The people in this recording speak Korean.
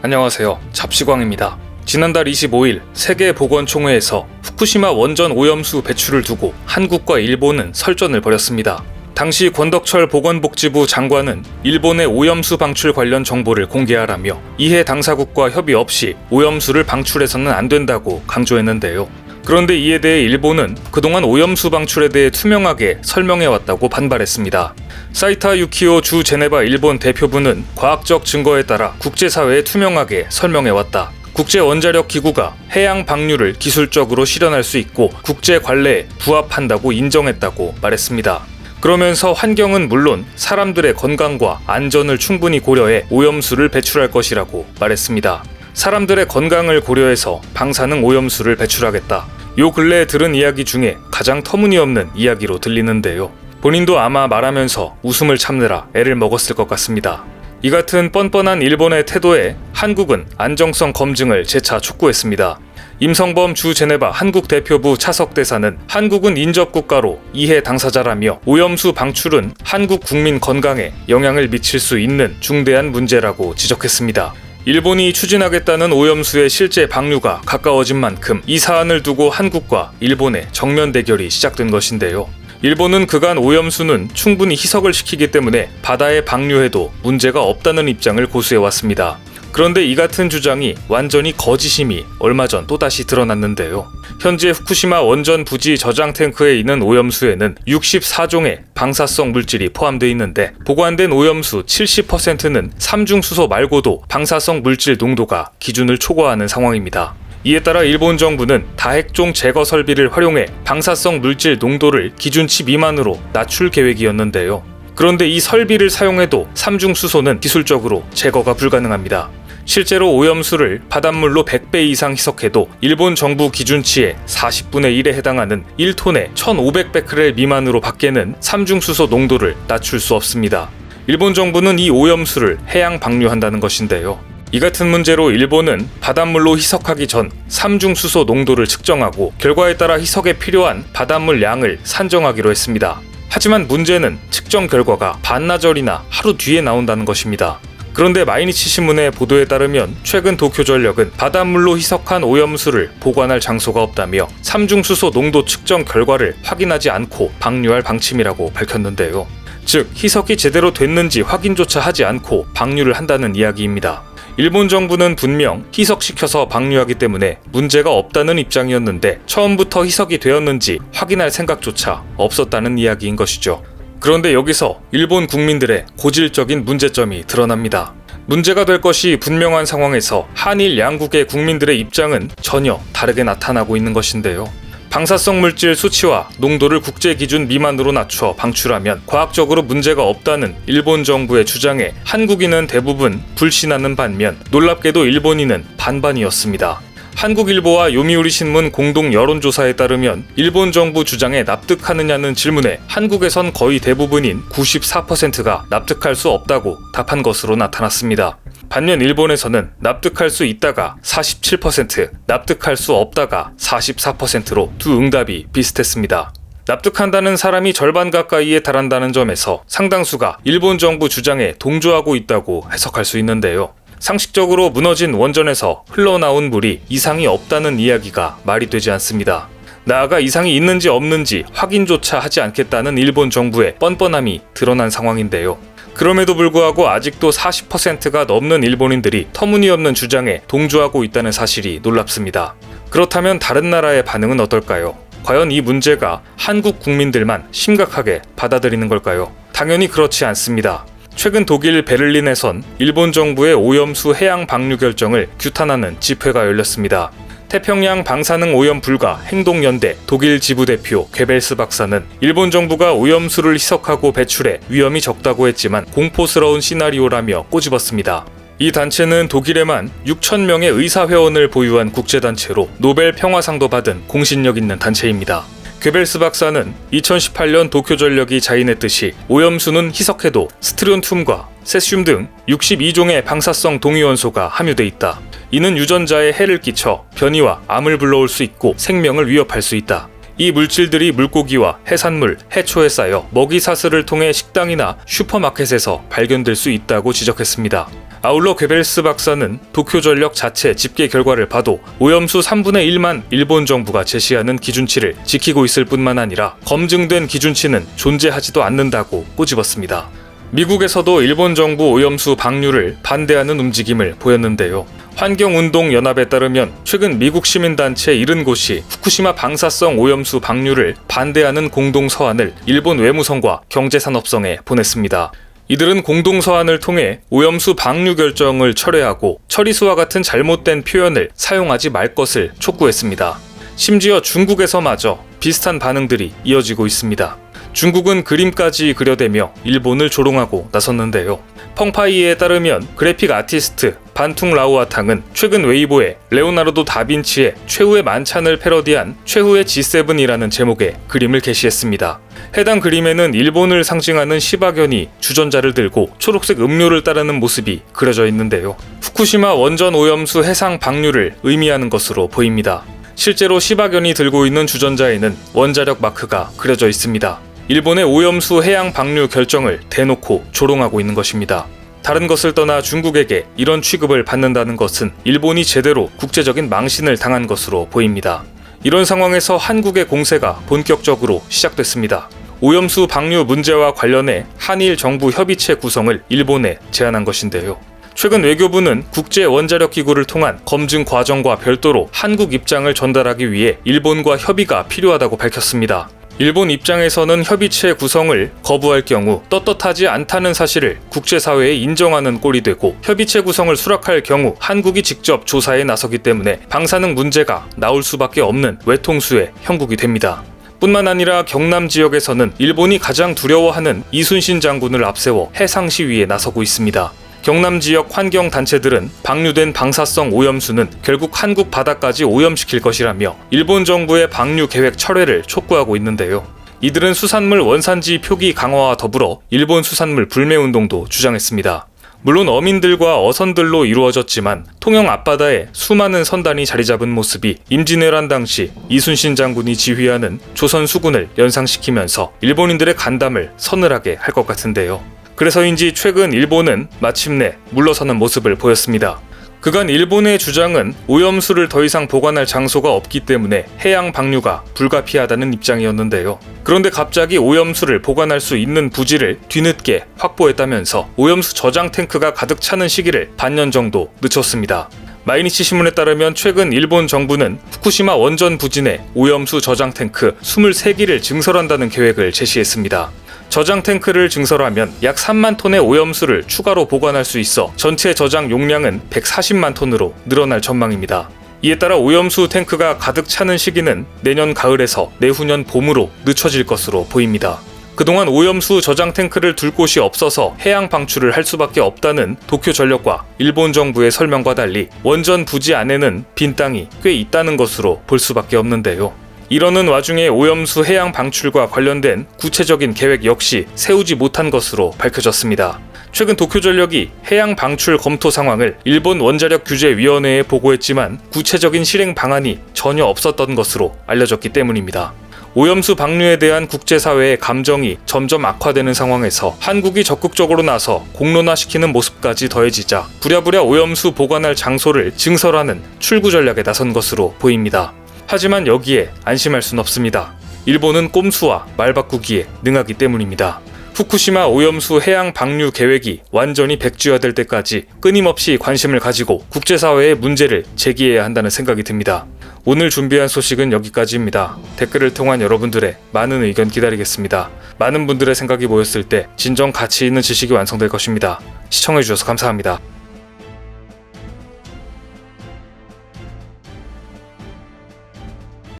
안녕하세요. 잡시광입니다. 지난달 25일 세계보건총회에서 후쿠시마 원전 오염수 배출을 두고 한국과 일본은 설전을 벌였습니다. 당시 권덕철 보건복지부 장관은 일본의 오염수 방출 관련 정보를 공개하라며 이해 당사국과 협의 없이 오염수를 방출해서는 안 된다고 강조했는데요. 그런데 이에 대해 일본은 그동안 오염수 방출에 대해 투명하게 설명해왔다고 반발했습니다. 사이타 유키오 주 제네바 일본 대표부는 과학적 증거에 따라 국제사회에 투명하게 설명해왔다. 국제원자력기구가 해양 방류를 기술적으로 실현할 수 있고 국제 관례에 부합한다고 인정했다고 말했습니다. 그러면서 환경은 물론 사람들의 건강과 안전을 충분히 고려해 오염수를 배출할 것이라고 말했습니다. 사람들의 건강을 고려해서 방사능 오염수를 배출하겠다. 요 근래에 들은 이야기 중에 가장 터무니없는 이야기로 들리는데요. 본인도 아마 말하면서 웃음을 참느라 애를 먹었을 것 같습니다. 이 같은 뻔뻔한 일본의 태도에 한국은 안정성 검증을 재차 촉구했습니다. 임성범 주 제네바 한국 대표부 차석 대사는 한국은 인접국가로 이해 당사자라며 오염수 방출은 한국 국민 건강에 영향을 미칠 수 있는 중대한 문제라고 지적했습니다. 일본이 추진하겠다는 오염수의 실제 방류가 가까워진 만큼 이 사안을 두고 한국과 일본의 정면 대결이 시작된 것인데요. 일본은 그간 오염수는 충분히 희석을 시키기 때문에 바다에 방류해도 문제가 없다는 입장을 고수해왔습니다. 그런데 이 같은 주장이 완전히 거짓임이 얼마 전 또다시 드러났는데요. 현재 후쿠시마 원전 부지 저장 탱크에 있는 오염수에는 64종의 방사성 물질이 포함되어 있는데 보관된 오염수 70%는 삼중수소 말고도 방사성 물질 농도가 기준을 초과하는 상황입니다. 이에 따라 일본 정부는 다핵종 제거 설비를 활용해 방사성 물질 농도를 기준치 미만으로 낮출 계획이었는데요. 그런데 이 설비를 사용해도 삼중수소는 기술적으로 제거가 불가능합니다. 실제로 오염수를 바닷물로 100배 이상 희석해도 일본 정부 기준치의 40분의 1에 해당하는 1톤에 1500베크렐 미만으로 밖에는 삼중수소 농도를 낮출 수 없습니다. 일본 정부는 이 오염수를 해양 방류한다는 것인데요. 이 같은 문제로 일본은 바닷물로 희석하기 전 삼중수소 농도를 측정하고 결과에 따라 희석에 필요한 바닷물 양을 산정하기로 했습니다. 하지만 문제는 측정 결과가 반나절이나 하루 뒤에 나온다는 것입니다. 그런데 마이니치 신문의 보도에 따르면 최근 도쿄전력은 바닷물로 희석한 오염수를 보관할 장소가 없다며 삼중수소 농도 측정 결과를 확인하지 않고 방류할 방침이라고 밝혔는데요. 즉 희석이 제대로 됐는지 확인조차 하지 않고 방류를 한다는 이야기입니다. 일본 정부는 분명 희석시켜서 방류하기 때문에 문제가 없다는 입장이었는데 처음부터 희석이 되었는지 확인할 생각조차 없었다는 이야기인 것이죠. 그런데 여기서 일본 국민들의 고질적인 문제점이 드러납니다. 문제가 될 것이 분명한 상황에서 한일 양국의 국민들의 입장은 전혀 다르게 나타나고 있는 것인데요. 방사성 물질 수치와 농도를 국제 기준 미만으로 낮춰 방출하면 과학적으로 문제가 없다는 일본 정부의 주장에 한국인은 대부분 불신하는 반면 놀랍게도 일본인은 반반이었습니다. 한국일보와 요미우리 신문 공동 여론조사에 따르면 일본 정부 주장에 납득하느냐는 질문에 한국에선 거의 대부분인 94%가 납득할 수 없다고 답한 것으로 나타났습니다. 반면 일본에서는 납득할 수 있다가 47%, 납득할 수 없다가 44%로 두 응답이 비슷했습니다. 납득한다는 사람이 절반 가까이에 달한다는 점에서 상당수가 일본 정부 주장에 동조하고 있다고 해석할 수 있는데요. 상식적으로 무너진 원전에서 흘러나온 물이 이상이 없다는 이야기가 말이 되지 않습니다. 나아가 이상이 있는지 없는지 확인조차 하지 않겠다는 일본 정부의 뻔뻔함이 드러난 상황인데요. 그럼에도 불구하고 아직도 40%가 넘는 일본인들이 터무니없는 주장에 동조하고 있다는 사실이 놀랍습니다. 그렇다면 다른 나라의 반응은 어떨까요? 과연 이 문제가 한국 국민들만 심각하게 받아들이는 걸까요? 당연히 그렇지 않습니다. 최근 독일 베를린에선 일본 정부의 오염수 해양 방류 결정을 규탄하는 집회가 열렸습니다. 태평양 방사능 오염 불가 행동연대 독일 지부대표 괴벨스 박사는 일본 정부가 오염수를 희석하고 배출해 위험이 적다고 했지만 공포스러운 시나리오라며 꼬집었습니다. 이 단체는 독일에만 6,000명의 의사회원을 보유한 국제단체로 노벨 평화상도 받은 공신력 있는 단체입니다. 괴벨스 박사는 2018년 도쿄전력이 자인했듯이 오염수는 희석해도 스트론튬과 세슘 등 62종의 방사성 동위원소가 함유돼 있다. 이는 유전자에 해를 끼쳐 변이와 암을 불러올 수 있고 생명을 위협할 수 있다. 이 물질들이 물고기와 해산물, 해초에 쌓여 먹이 사슬을 통해 식당이나 슈퍼마켓에서 발견될 수 있다고 지적했습니다. 아울러 괴벨스 박사는 도쿄전력 자체 집계 결과를 봐도 오염수 3분의 1만 일본 정부가 제시하는 기준치를 지키고 있을 뿐만 아니라 검증된 기준치는 존재하지도 않는다고 꼬집었습니다. 미국에서도 일본 정부 오염수 방류를 반대하는 움직임을 보였는데요. 환경운동연합에 따르면 최근 미국 시민단체 70곳이 후쿠시마 방사성 오염수 방류를 반대하는 공동서한을 일본 외무성과 경제산업성에 보냈습니다. 이들은 공동서한을 통해 오염수 방류 결정을 철회하고 처리수와 같은 잘못된 표현을 사용하지 말 것을 촉구했습니다. 심지어 중국에서마저 비슷한 반응들이 이어지고 있습니다. 중국은 그림까지 그려대며 일본을 조롱하고 나섰는데요. 펑파이에 따르면 그래픽 아티스트 반퉁 라우아탕은 최근 웨이보에 레오나르도 다빈치의 최후의 만찬을 패러디한 최후의 G7이라는 제목의 그림을 게시했습니다. 해당 그림에는 일본을 상징하는 시바견이 주전자를 들고 초록색 음료를 따르는 모습이 그려져 있는데요. 후쿠시마 원전 오염수 해상 방류를 의미하는 것으로 보입니다. 실제로 시바견이 들고 있는 주전자에는 원자력 마크가 그려져 있습니다. 일본의 오염수 해양 방류 결정을 대놓고 조롱하고 있는 것입니다. 다른 것을 떠나 중국에게 이런 취급을 받는다는 것은 일본이 제대로 국제적인 망신을 당한 것으로 보입니다. 이런 상황에서 한국의 공세가 본격적으로 시작됐습니다. 오염수 방류 문제와 관련해 한일 정부 협의체 구성을 일본에 제안한 것인데요. 최근 외교부는 국제원자력기구를 통한 검증 과정과 별도로 한국 입장을 전달하기 위해 일본과 협의가 필요하다고 밝혔습니다. 일본 입장에서는 협의체 구성을 거부할 경우 떳떳하지 않다는 사실을 국제사회에 인정하는 꼴이 되고 협의체 구성을 수락할 경우 한국이 직접 조사에 나서기 때문에 방사능 문제가 나올 수밖에 없는 외통수의 형국이 됩니다. 뿐만 아니라 경남 지역에서는 일본이 가장 두려워하는 이순신 장군을 앞세워 해상 시위에 나서고 있습니다. 경남 지역 환경단체들은 방류된 방사성 오염수는 결국 한국 바다까지 오염시킬 것이라며 일본 정부의 방류 계획 철회를 촉구하고 있는데요. 이들은 수산물 원산지 표기 강화와 더불어 일본 수산물 불매운동도 주장했습니다. 물론 어민들과 어선들로 이루어졌지만 통영 앞바다에 수많은 선단이 자리잡은 모습이 임진왜란 당시 이순신 장군이 지휘하는 조선 수군을 연상시키면서 일본인들의 간담을 서늘하게 할 것 같은데요. 그래서인지 최근 일본은 마침내 물러서는 모습을 보였습니다. 그간 일본의 주장은 오염수를 더 이상 보관할 장소가 없기 때문에 해양 방류가 불가피하다는 입장이었는데요. 그런데 갑자기 오염수를 보관할 수 있는 부지를 뒤늦게 확보했다면서 오염수 저장 탱크가 가득 차는 시기를 반년 정도 늦췄습니다. 마이니치 신문에 따르면 최근 일본 정부는 후쿠시마 원전 부진에 오염수 저장 탱크 23기를 증설한다는 계획을 제시했습니다. 저장 탱크를 증설하면 약 3만 톤의 오염수를 추가로 보관할 수 있어 전체 저장 용량은 140만 톤으로 늘어날 전망입니다. 이에 따라 오염수 탱크가 가득 차는 시기는 내년 가을에서 내후년 봄으로 늦춰질 것으로 보입니다. 그동안 오염수 저장 탱크를 둘 곳이 없어서 해양 방출을 할 수밖에 없다는 도쿄전력과 일본 정부의 설명과 달리 원전 부지 안에는 빈 땅이 꽤 있다는 것으로 볼 수밖에 없는데요. 이러는 와중에 오염수 해양 방출과 관련된 구체적인 계획 역시 세우지 못한 것으로 밝혀졌습니다. 최근 도쿄전력이 해양 방출 검토 상황을 일본 원자력규제위원회에 보고했지만 구체적인 실행 방안이 전혀 없었던 것으로 알려졌기 때문입니다. 오염수 방류에 대한 국제사회의 감정이 점점 악화되는 상황에서 한국이 적극적으로 나서 공론화시키는 모습까지 더해지자 부랴부랴 오염수 보관할 장소를 증설하는 출구 전략에 나선 것으로 보입니다. 하지만 여기에 안심할 순 없습니다. 일본은 꼼수와 말 바꾸기에 능하기 때문입니다. 후쿠시마 오염수 해양 방류 계획이 완전히 백지화될 때까지 끊임없이 관심을 가지고 국제사회에 문제를 제기해야 한다는 생각이 듭니다. 오늘 준비한 소식은 여기까지입니다. 댓글을 통한 여러분들의 많은 의견 기다리겠습니다. 많은 분들의 생각이 모였을 때 진정 가치 있는 지식이 완성될 것입니다. 시청해주셔서 감사합니다.